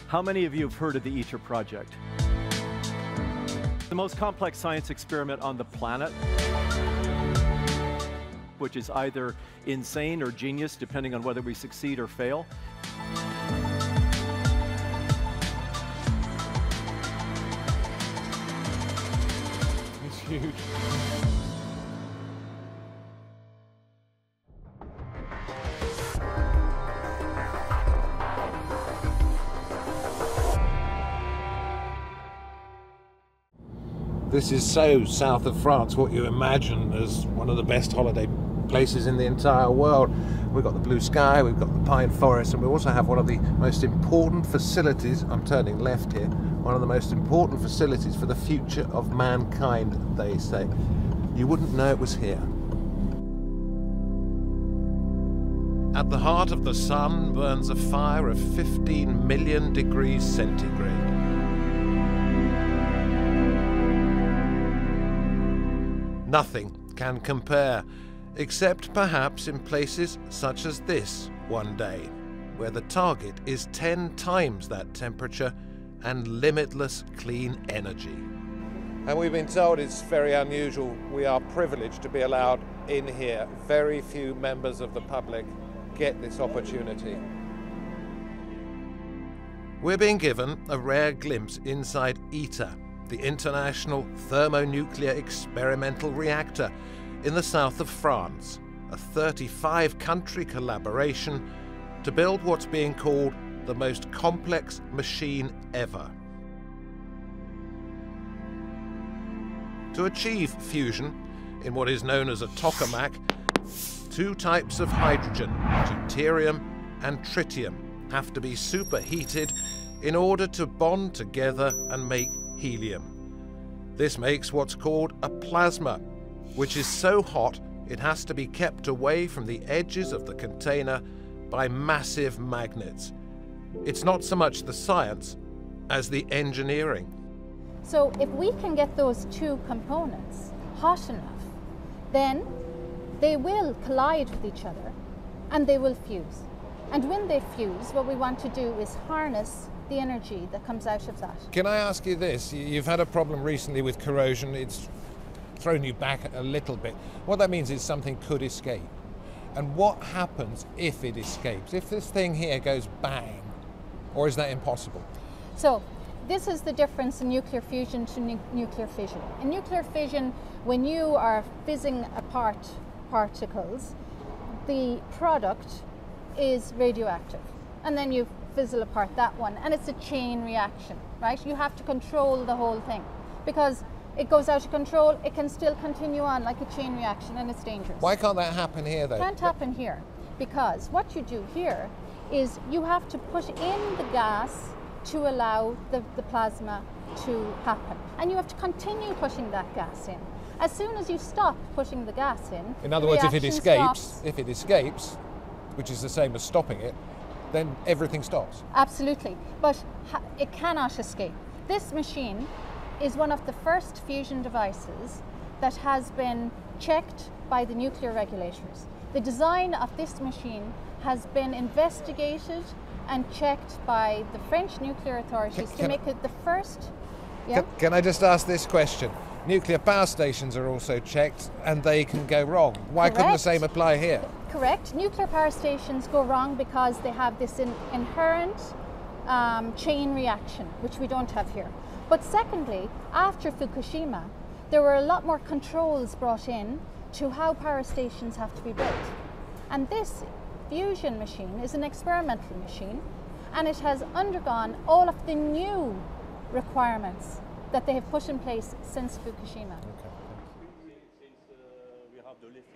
How many of you have heard of the ITER project? The most complex science experiment on the planet, which is either insane or genius, depending on whether we succeed or fail. It's huge. This is so south of France, what you imagine as one of the best holiday places in the entire world. We've got the blue sky, we've got the pine forest, and we also have one of the most important facilities, I'm turning left here, one of the most important facilities for the future of mankind, they say. You wouldn't know it was here. At the heart of the sun burns a fire of 15 million degrees centigrade. Nothing can compare, except perhaps in places such as this one day, where the target is 10 times that temperature and limitless clean energy. And we've been told it's very unusual. We are privileged to be allowed in here. Very few members of the public get this opportunity. We're being given a rare glimpse inside ITER, the International Thermonuclear Experimental Reactor in the south of France, a 35-country collaboration to build what's being called the most complex machine ever. To achieve fusion in what is known as a tokamak, two types of hydrogen, deuterium and tritium, have to be superheated in order to bond together and make helium. This makes what's called a plasma, which is so hot it has to be kept away from the edges of the container by massive magnets. It's not so much the science as the engineering. So if we can get those two components hot enough, then they will collide with each other and they will fuse. And when they fuse, what we want to do is harness the energy that comes out of that. Can I ask you this? You've had a problem recently with corrosion. It's thrown you back a little bit. What that means is something could escape. And what happens if it escapes? If this thing here goes bang, or is that impossible? So this is the difference in nuclear fusion to nuclear fission. In nuclear fission, when you are fizzing apart particles, the product is radioactive. And then you fizzle apart that one, and it's a chain reaction, right? You have to control the whole thing, because it goes out of control, it can still continue on like a chain reaction, and it's dangerous. Why can't that happen here, though? It can't happen here, because what you do here is you have to put in the gas to allow the plasma to happen, and you have to continue pushing that gas in. As soon as you stop putting the gas in other words, if it escapes, which is the same as stopping it, then everything stops. Absolutely, but it cannot escape. This machine is one of the first fusion devices that has been checked by the nuclear regulators. The design of this machine has been investigated and checked by the French nuclear authorities to make it the first. Yeah? Can I just ask this question? Nuclear power stations are also checked and they can go wrong. Why couldn't the same apply here? Correct. Nuclear power stations go wrong because they have this inherent chain reaction, which we don't have here. But secondly, after Fukushima, there were a lot more controls brought in to how power stations have to be built. And this fusion machine is an experimental machine, and it has undergone all of the new requirements that they have put in place since Fukushima. Okay.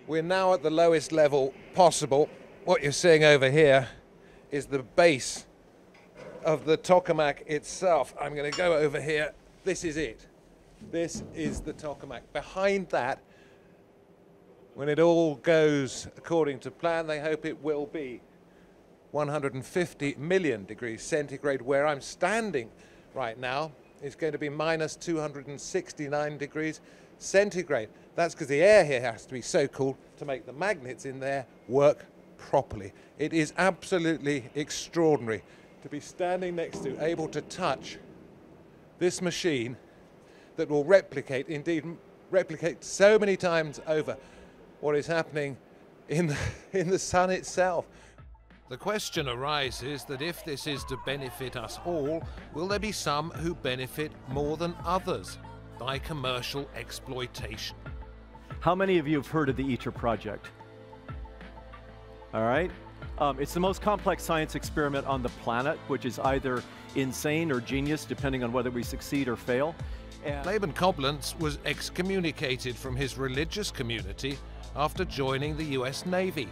We're now at the lowest level possible. What you're seeing over here is the base of the tokamak itself. I'm going to go over here. This is it. This is the tokamak. Behind that, when it all goes according to plan, they hope it will be 150 million degrees centigrade. Where I'm standing right now is going to be minus 269 degrees centigrade. That's because the air here has to be so cool to make the magnets in there work properly. It is absolutely extraordinary. to be standing next to, able to touch this machine that will replicate, indeed replicate so many times over what is happening in the sun itself. The question arises that if this is to benefit us all, will there be some who benefit more than others by commercial exploitation? How many of you have heard of the ITER project? All right. It's the most complex science experiment on the planet, which is either insane or genius, depending on whether we succeed or fail. Laban Koblenz was excommunicated from his religious community after joining the US Navy.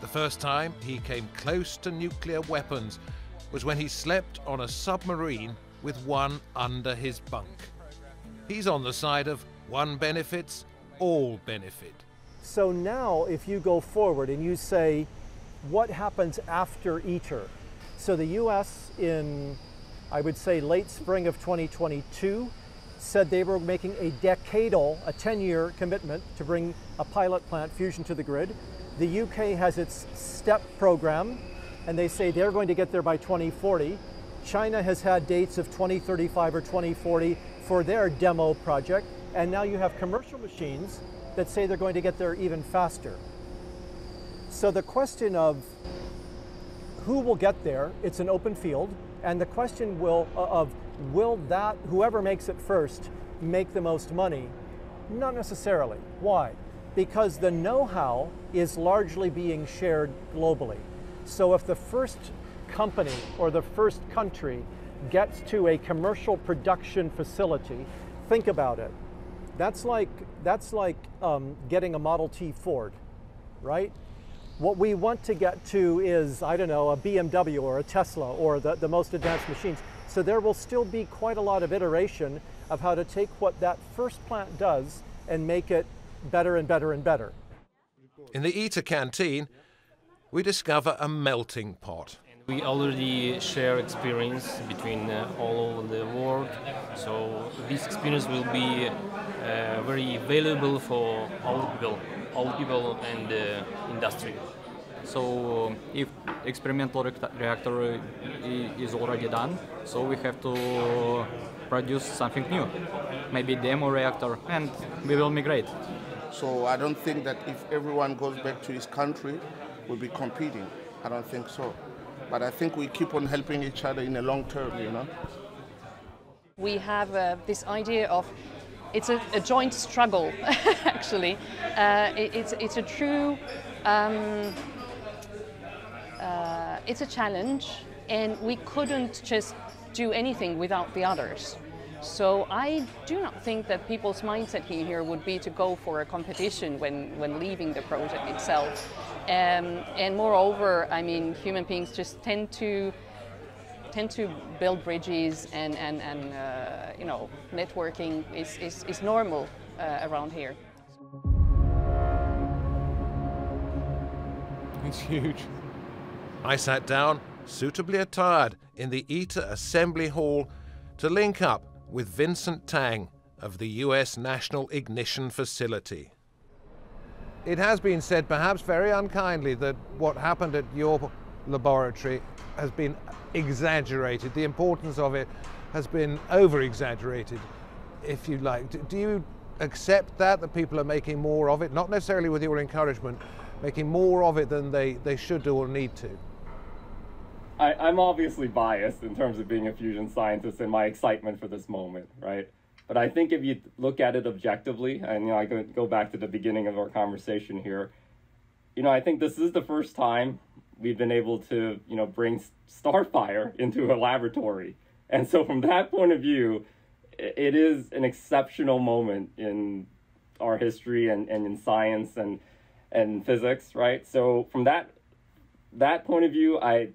The first time he came close to nuclear weapons was when he slept on a submarine with one under his bunk. He's on the side of one benefits, all benefit. So now if you go forward and you say, what happens after ITER? So the US in, I would say, late spring of 2022 said they were making a decadal, a 10-year commitment to bring a pilot plant fusion to the grid. The UK has its STEP program, and they say they're going to get there by 2040. China has had dates of 2035 or 2040 for their demo project, and now you have commercial machines that say they're going to get there even faster. So the question of who will get there, it's an open field, and the question will that, whoever makes it first, make the most money? Not necessarily. Why? Because the know-how is largely being shared globally. So if the first company or the first country gets to a commercial production facility, think about it. That's like getting a Model T Ford, right? What we want to get to is, I don't know, a BMW or a Tesla or the most advanced machines. So there will still be quite a lot of iteration of how to take what that first plant does and make it better and better and better. In the ITER canteen, we discover a melting pot. We already share experience between all over the world, so this experience will be very valuable for all people and the industry. So if experimental reactor is already done, so we have to produce something new, maybe demo reactor, and we will migrate. So I don't think that if everyone goes back to his country, we'll be competing. I don't think so. But I think we keep on helping each other in the long term, you know. We have this idea of it's a joint struggle, actually. It's a true, it's a challenge, and we couldn't just do anything without the others. So I do not think that people's mindset here would be to go for a competition when leaving the project itself. And moreover, I mean, human beings just tend to build bridges, and you know, networking is normal around here. It's huge. I sat down, suitably attired, in the ITER Assembly Hall to link up with Vincent Tang of the US National Ignition Facility. It has been said, perhaps very unkindly, that what happened at your laboratory has been exaggerated. The importance of it has been over-exaggerated, if you like. Do you accept that people are making more of it, not necessarily with your encouragement, making more of it than they should do or need to? I'm obviously biased in terms of being a fusion scientist and my excitement for this moment, right? But I think if you look at it objectively, and you know, I go back to the beginning of our conversation here, you know, I think this is the first time we've been able to, you know, bring Starfire into a laboratory. And so from that point of view, it is an exceptional moment in our history and in science and physics, right? So from that point of view, I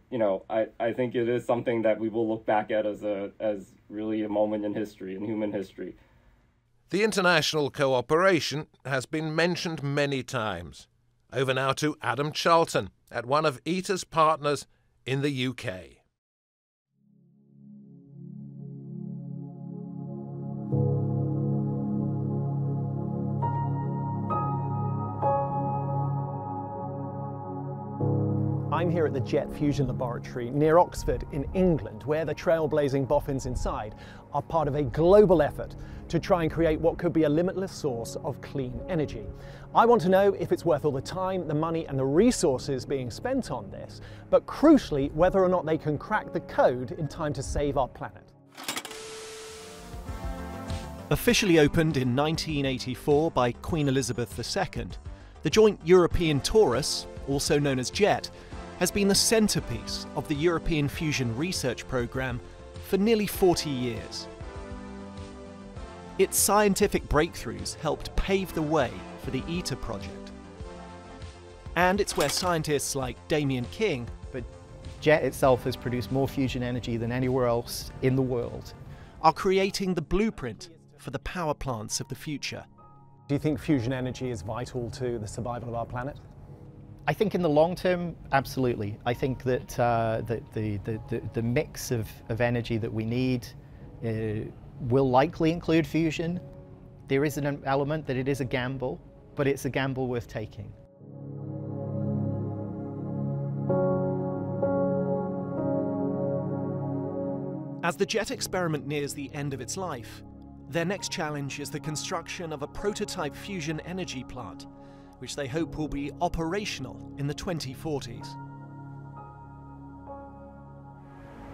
think it is something that we will look back at as really a moment in history, in human history. The international cooperation has been mentioned many times. Over now to Adam Charlton at one of ITER's partners in the UK. I'm here at the Jet Fusion Laboratory near Oxford in England, where the trailblazing boffins inside are part of a global effort to try and create what could be a limitless source of clean energy. I want to know if it's worth all the time, the money and the resources being spent on this, but crucially whether or not they can crack the code in time to save our planet. Officially opened in 1984 by Queen Elizabeth II, the joint European Torus, also known as JET, has been the centrepiece of the European Fusion Research Programme for nearly 40 years. Its scientific breakthroughs helped pave the way for the ITER project. And it's where scientists like Damien King, but JET itself has produced more fusion energy than anywhere else in the world, are creating the blueprint for the power plants of the future. Do you think fusion energy is vital to the survival of our planet? I think in the long term, absolutely. I think that the mix of energy that we need will likely include fusion. There is an element that it is a gamble, but it's a gamble worth taking. As the JET experiment nears the end of its life, their next challenge is the construction of a prototype fusion energy plant, which they hope will be operational in the 2040s.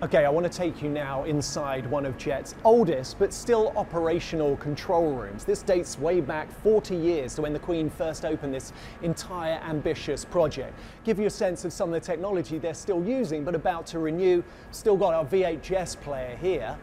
Okay, I want to take you now inside one of JET's oldest but still operational control rooms. This dates way back 40 years to when the Queen first opened this entire ambitious project. Give you a sense of some of the technology they're still using but about to renew. Still got our VHS player here.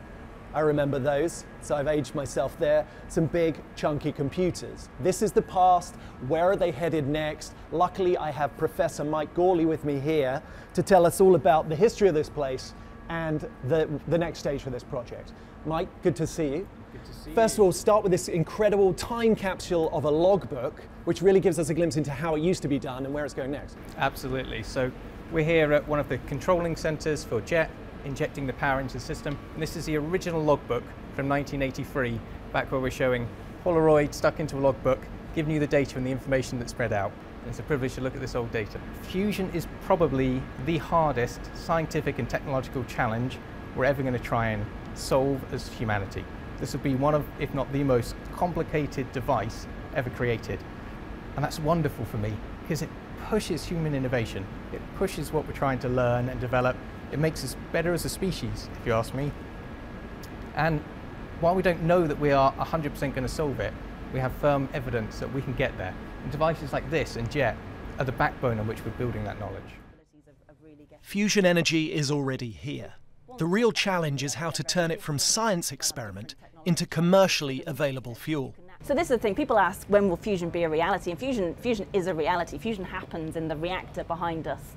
I remember those, so I've aged myself there. Some big, chunky computers. This is the past. Where are they headed next? Luckily, I have Professor Mike Gawley with me here to tell us all about the history of this place and the next stage for this project. Mike, good to see you. Good to see you. First of all, start with this incredible time capsule of a logbook, which really gives us a glimpse into how it used to be done and where it's going next. Absolutely. So we're here at one of the controlling centres for JET, injecting the power into the system. And this is the original logbook from 1983, back where we're showing Polaroid stuck into a logbook, giving you the data and the information that's spread out. It's a privilege to look at this old data. Fusion is probably the hardest scientific and technological challenge we're ever going to try and solve as humanity. This will be one of, if not the most complicated device ever created. And that's wonderful for me, because it pushes human innovation. It pushes what we're trying to learn and develop. It makes us better as a species, if you ask me. And while we don't know that we are 100% going to solve it, we have firm evidence that we can get there. And devices like this and JET are the backbone on which we're building that knowledge. Fusion energy is already here. The real challenge is how to turn it from science experiment into commercially available fuel. So this is the thing, people ask, when will fusion be a reality? And fusion is a reality. Fusion happens in the reactor behind us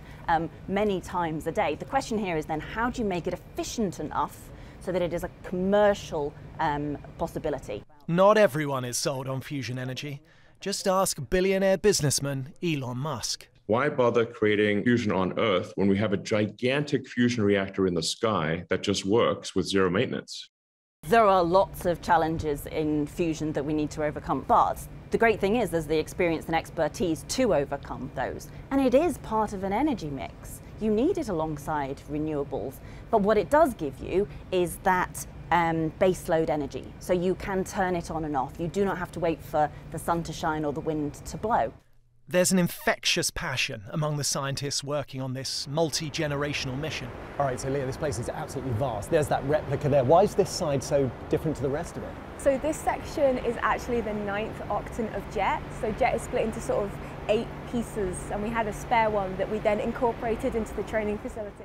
many times a day. The question here is then, how do you make it efficient enough so that it is a commercial possibility? Not everyone is sold on fusion energy. Just ask billionaire businessman Elon Musk. Why bother creating fusion on Earth when we have a gigantic fusion reactor in the sky that just works with zero maintenance? There are lots of challenges in fusion that we need to overcome, but the great thing is there's the experience and expertise to overcome those. And it is part of an energy mix. You need it alongside renewables, but what it does give you is that baseload energy. So you can turn it on and off. You do not have to wait for the sun to shine or the wind to blow. There's an infectious passion among the scientists working on this multi-generational mission. All right, so Leah, this place is absolutely vast. There's that replica there. Why is this side so different to the rest of it? So this section is actually the 9th octant of JET. So JET is split into sort of 8 pieces, and we had a spare one that we then incorporated into the training facility.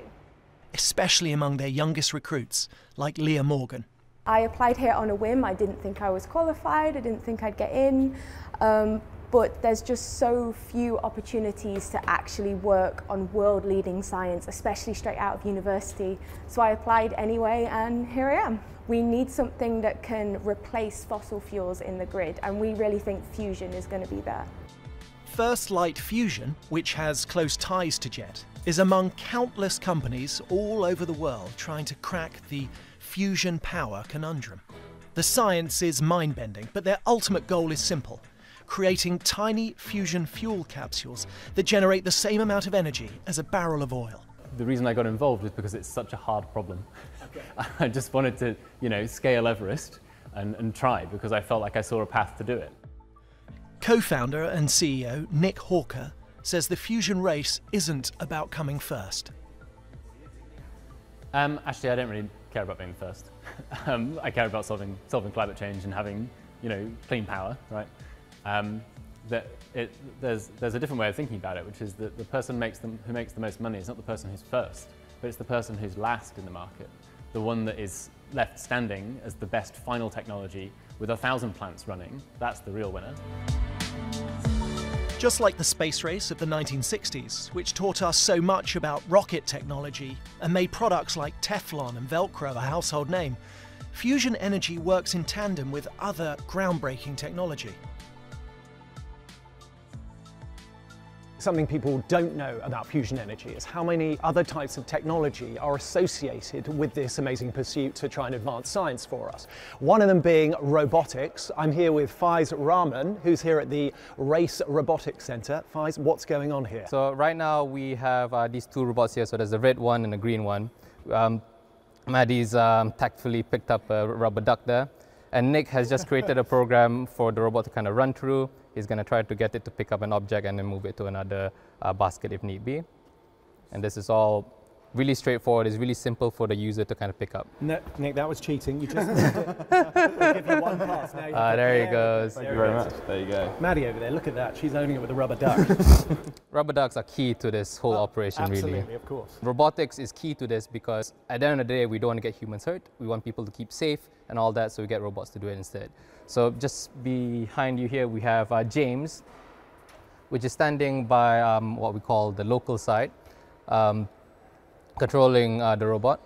Especially among their youngest recruits, like Leah Morgan. I applied here on a whim. I didn't think I was qualified. I didn't think I'd get in. But there's just so few opportunities to actually work on world-leading science, especially straight out of university. So I applied anyway, and here I am. We need something that can replace fossil fuels in the grid, and we really think fusion is going to be there. First Light Fusion, which has close ties to JET, is among countless companies all over the world trying to crack the fusion power conundrum. The science is mind-bending, but their ultimate goal is simple: creating tiny fusion fuel capsules that generate the same amount of energy as a barrel of oil. The reason I got involved is because it's such a hard problem. Okay. I just wanted to, you know, scale Everest and try, because I felt like I saw a path to do it. Co-founder and CEO Nick Hawker says the fusion race isn't about coming first. Actually, I don't really care about being first. I care about solving climate change and having, you know, clean power, right? There's a different way of thinking about it, which is that the person who makes the most money is not the person who's first, but it's the person who's last in the market, the one that is left standing as the best final technology with 1,000 plants running. That's the real winner. Just like the space race of the 1960s, which taught us so much about rocket technology and made products like Teflon and Velcro a household name, fusion energy works in tandem with other groundbreaking technology. Something people don't know about fusion energy is how many other types of technology are associated with this amazing pursuit to try and advance science for us. One of them being robotics. I'm here with Faiz Rahman, who's here at the Race Robotics Center. Faiz, what's going on here? So right now we have these two robots here. So there's a red one and a green one. Maddie's tactfully picked up a rubber duck there. And Nick has just created a program for the robot to kind of run through. He's going to try to get it to pick up an object and then move it to another basket if need be. And this is all really straightforward. It's really simple for the user to kind of pick up. No, Nick, that was cheating. You just moved it. We'll give you one pass. Now there he goes. Thank you very much. There you go. Maddie over there, look at that. She's owning it with a rubber duck. Rubber ducks are key to this whole operation, absolutely, really. Absolutely, of course. Robotics is key to this because at the end of the day, we don't want to get humans hurt. We want people to keep safe and all that, so we get robots to do it instead. So just behind you here, we have James, which is standing by what we call the local side, controlling the robot.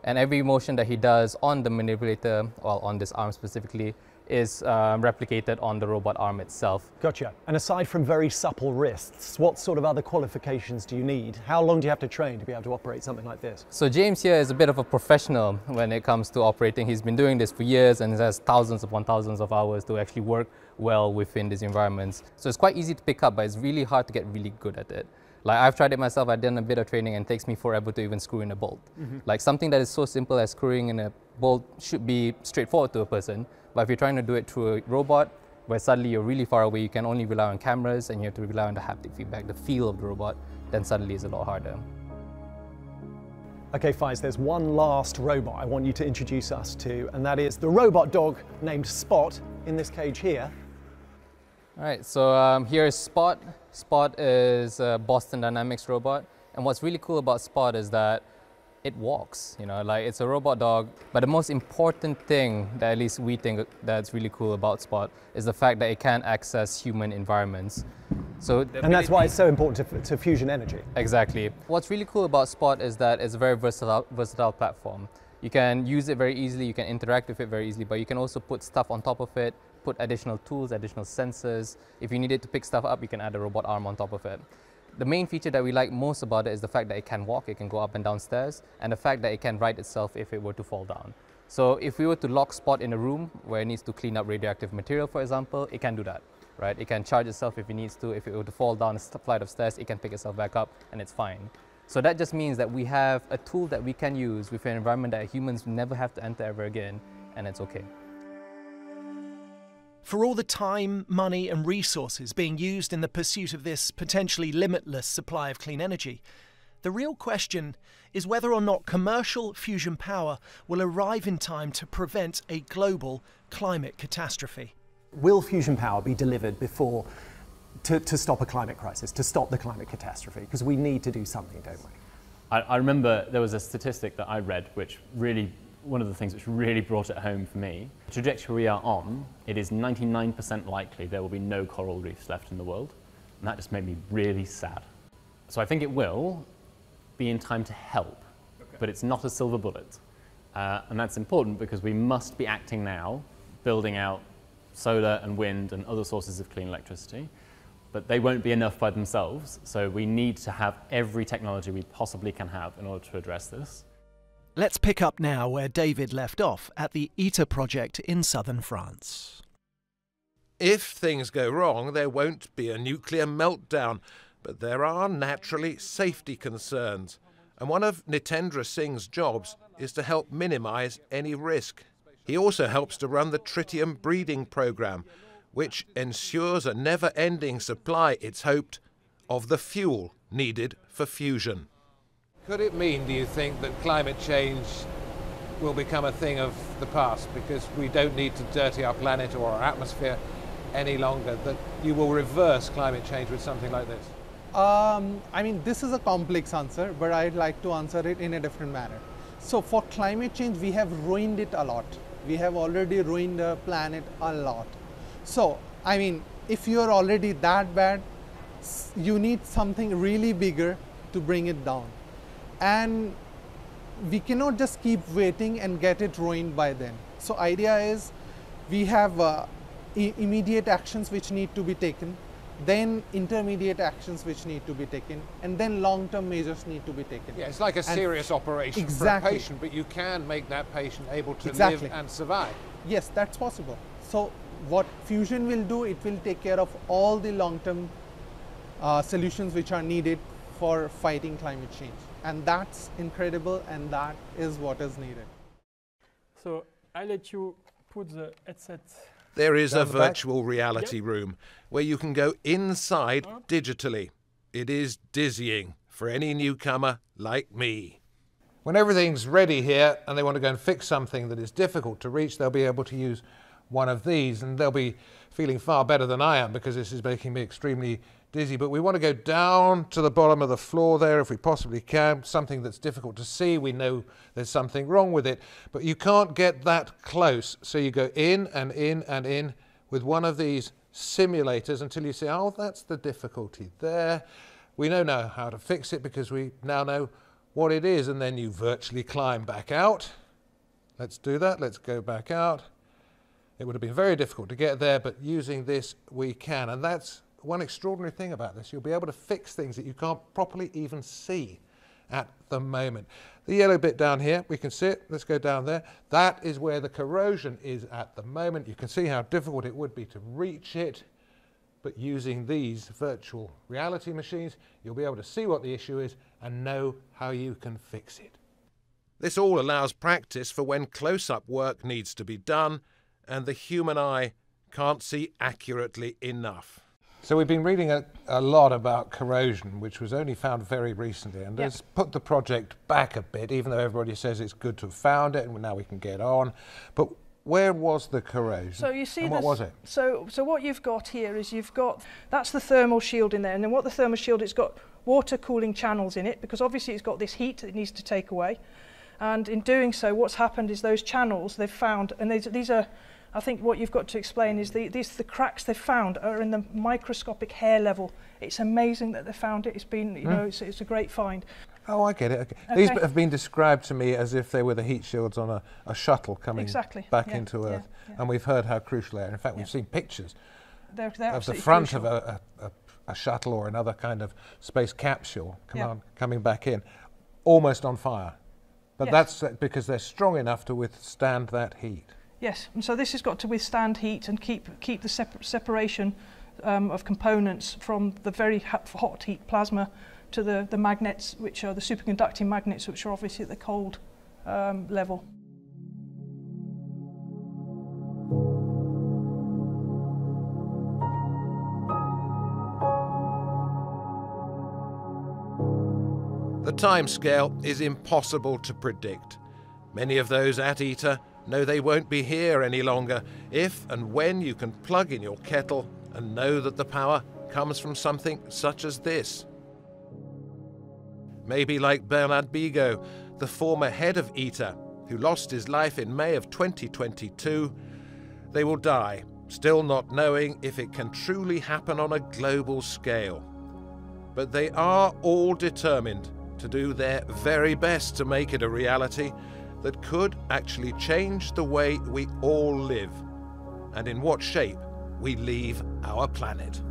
And every motion that he does on the manipulator, well, on this arm specifically, is replicated on the robot arm itself. Gotcha. And aside from very supple wrists, what sort of other qualifications do you need? How long do you have to train to be able to operate something like this? So James here is a bit of a professional when it comes to operating. He's been doing this for years and has thousands upon thousands of hours to actually work well within these environments. So it's quite easy to pick up, but it's really hard to get really good at it. Like I've tried it myself, I've done a bit of training and it takes me forever to even screw in a bolt. Like something that is so simple as screwing in a bolt should be straightforward to a person, but if you're trying to do it through a robot, where suddenly you're really far away, you can only rely on cameras and you have to rely on the haptic feedback, the feel of the robot, then suddenly it's a lot harder. Okay, Faiz, there's one last robot I want you to introduce us to, and that is the robot dog named Spot in this cage here. All right, so here's Spot. Spot is a Boston Dynamics robot, and what's really cool about Spot is that it walks, you know, like it's a robot dog, but the most important thing that at least we think that's really cool about Spot is the fact that it can access human environments. So and that's why it's so important to fusion energy. Exactly. What's really cool about Spot is that it's a very versatile platform. You can use it very easily, you can interact with it very easily, but you can also put stuff on top of it, put additional tools, additional sensors. If you needed to pick stuff up, you can add a robot arm on top of it. The main feature that we like most about it is the fact that it can walk, it can go up and down stairs, and the fact that it can right itself if it were to fall down. So if we were to lock Spot in a room where it needs to clean up radioactive material, for example, it can do that, right? It can charge itself if it needs to. If it were to fall down a flight of stairs, it can pick itself back up and it's fine. So that just means that we have a tool that we can use with an environment that humans never have to enter ever again, and it's okay. For all the time, money and resources being used in the pursuit of this potentially limitless supply of clean energy, the real question is whether or not commercial fusion power will arrive in time to prevent a global climate catastrophe. Will fusion power be delivered before to stop a climate crisis, to stop the climate catastrophe? Because we need to do something, don't we? I remember there was a statistic that I read which really, one of the things which really brought it home for me. The trajectory we are on, it is 99% likely there will be no coral reefs left in the world. And that just made me really sad. So I think it will be in time to help, but it's not a silver bullet. And that's important because we must be acting now, building out solar and wind and other sources of clean electricity. But they won't be enough by themselves, so we need to have every technology we possibly can have in order to address this. Let's pick up now where David left off at the ITER project in southern France. If things go wrong, there won't be a nuclear meltdown, but there are naturally safety concerns. And one of Nitendra Singh's jobs is to help minimize any risk. He also helps to run the tritium breeding program, which ensures a never-ending supply, it's hoped, of the fuel needed for fusion. Could it mean, do you think, that climate change will become a thing of the past because we don't need to dirty our planet or our atmosphere any longer, that you will reverse climate change with something like this? I mean, this is a complex answer, but I'd like to answer it in a different manner. So for climate change, we have ruined it a lot. We have already ruined the planet a lot. So, I mean, if you're already that bad, you need something really bigger to bring it down. And we cannot just keep waiting and get it ruined by then. So idea is we have immediate actions which need to be taken, then intermediate actions which need to be taken, and then long-term measures need to be taken. Yeah, it's like a serious operation for a patient, but you can make that patient able to live and survive. Yes, that's possible. So what fusion will do, it will take care of all the long-term solutions which are needed for fighting climate change. And that's incredible, and that is what is needed. So I'll let you put the headset. There is a virtual reality room where you can go inside digitally. It is dizzying for any newcomer like me. When everything's ready here and they want to go and fix something that is difficult to reach, they'll be able to use one of these, and they'll be feeling far better than I am because this is making me extremely dizzy. But we want to go down to the bottom of the floor there if we possibly can, something that's difficult to see. We know there's something wrong with it, but you can't get that close. So you go in and in and in with one of these simulators until you say, oh, that's the difficulty there. We know now how to fix it because we now know what it is, and then you virtually climb back out. Let's do that. Let's go back out. It would have been very difficult to get there, but using this we can. And that's one extraordinary thing about this. You'll be able to fix things that you can't properly even see at the moment. The yellow bit down here, we can see it. Let's go down there. That is where the corrosion is at the moment. You can see how difficult it would be to reach it. But using these virtual reality machines, you'll be able to see what the issue is and know how you can fix it. This all allows practice for when close-up work needs to be done and the human eye can't see accurately enough. So we've been reading a lot about corrosion, which was only found very recently, and let's put the project back a bit, even though everybody says it's good to have found it and now we can get on. But where was the corrosion? So you see, and what was it? So what you've got here is that's the thermal shield in there, and then what the thermal shield, it's got water cooling channels in it, because obviously it's got this heat that it needs to take away. And in doing so, what's happened is those channels they've found, and these are, I think what you've got to explain is the cracks they've found are in the microscopic hair level. It's amazing that they found it. It's been, you know, it's a great find. Oh, I get it. Okay. These have been described to me as if they were the heat shields on a shuttle coming back into Earth. And we've heard how crucial they are. In fact, we've seen pictures of the front of a shuttle or another kind of space capsule coming back in, almost on fire. But that's because they're strong enough to withstand that heat. Yes, and so this has got to withstand heat and keep the separation of components from the very hot heat plasma to the magnets, which are the superconducting magnets, which are obviously at the cold level. The timescale is impossible to predict. Many of those at ITER know they won't be here any longer if and when you can plug in your kettle and know that the power comes from something such as this. Maybe like Bernard Bigot, the former head of ITER, who lost his life in May of 2022, they will die, still not knowing if it can truly happen on a global scale. But they are all determined to do their very best to make it a reality that could actually change the way we all live and in what shape we leave our planet.